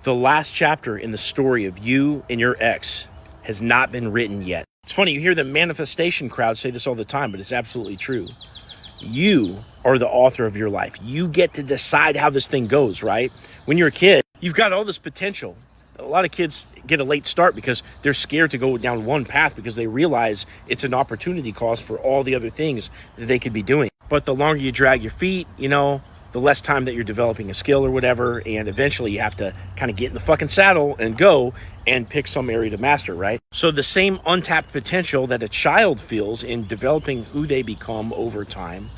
The last chapter in the story of you and your ex has not been written yet. It's funny, you hear the manifestation crowd say this all the time, but it's absolutely true. You are the author of your life. You get to decide how this thing goes, right? When you're a kid, you've got all this potential. A lot of kids get a late start because they're scared to go down one path because they realize it's an opportunity cost for all the other things that they could be doing. But the longer you drag your feet, the less time that you're developing a skill or whatever, and eventually you have to kind of get in the fucking saddle and go and pick some area to master, right? So the same untapped potential that a child feels in developing who they become over time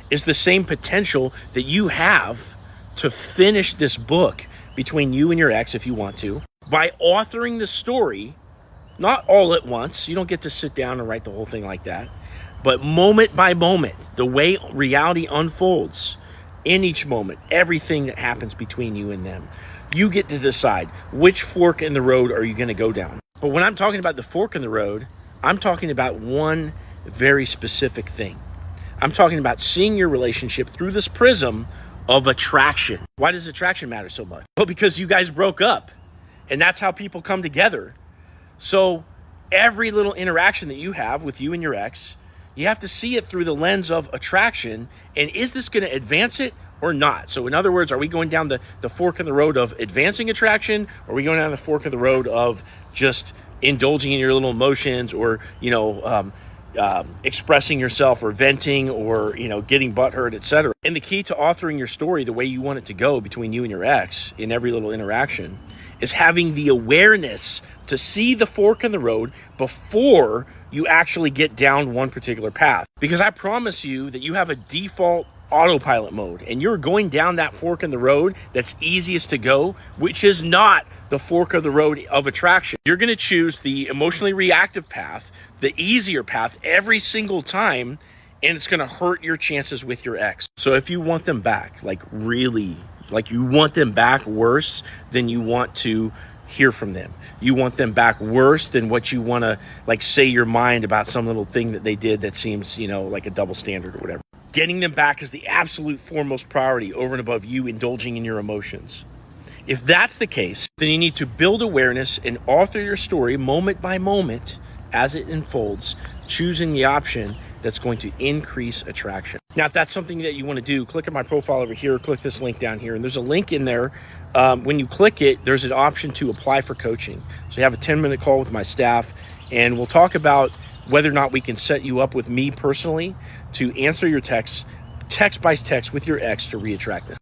is the same potential that you have to finish this book between you and your ex, if you want to, by authoring the story, not all at once. You don't get to sit down and write the whole thing like that, but moment by moment, the way reality unfolds. In each moment, everything that happens between you and them, you get to decide which fork in the road are you going to go down. But when I'm talking about the fork in the road, I'm talking about one very specific thing. I'm talking about seeing your relationship through this prism of attraction. Why does attraction matter so much? Well, because you guys broke up, and that's how people come together. So every little interaction that you have with you and your ex, you have to see it through the lens of attraction. And is this going to advance it or not? So in other words, are we going down the fork in the road of advancing attraction? Or are we going down the fork of the road of just indulging in your little emotions, or, expressing yourself, or venting, or, getting butthurt, etc.? And the key to authoring your story the way you want it to go between you and your ex in every little interaction is having the awareness to see the fork in the road before you actually get down one particular path. Because I promise you that you have a default autopilot mode, and you're going down that fork in the road that's easiest to go, which is not the fork of the road of attraction. You're going to choose the emotionally reactive path, the easier path every single time, and it's going to hurt your chances with your ex. So if you want them back, really, you want them back worse than you want to hear from them. You want them back worse than what you want to say your mind about some little thing that they did that seems, like a double standard or whatever. Getting them back is the absolute foremost priority over and above you indulging in your emotions. If that's the case, then you need to build awareness and author your story moment by moment as it unfolds, choosing the option that's going to increase attraction. Now, if that's something that you want to do, click on my profile over here, click this link down here, and there's a link in there. When you click it, there's an option to apply for coaching. So you have a 10-minute call with my staff, and we'll talk about whether or not we can set you up with me personally to answer your text by text with your ex to re-attract this.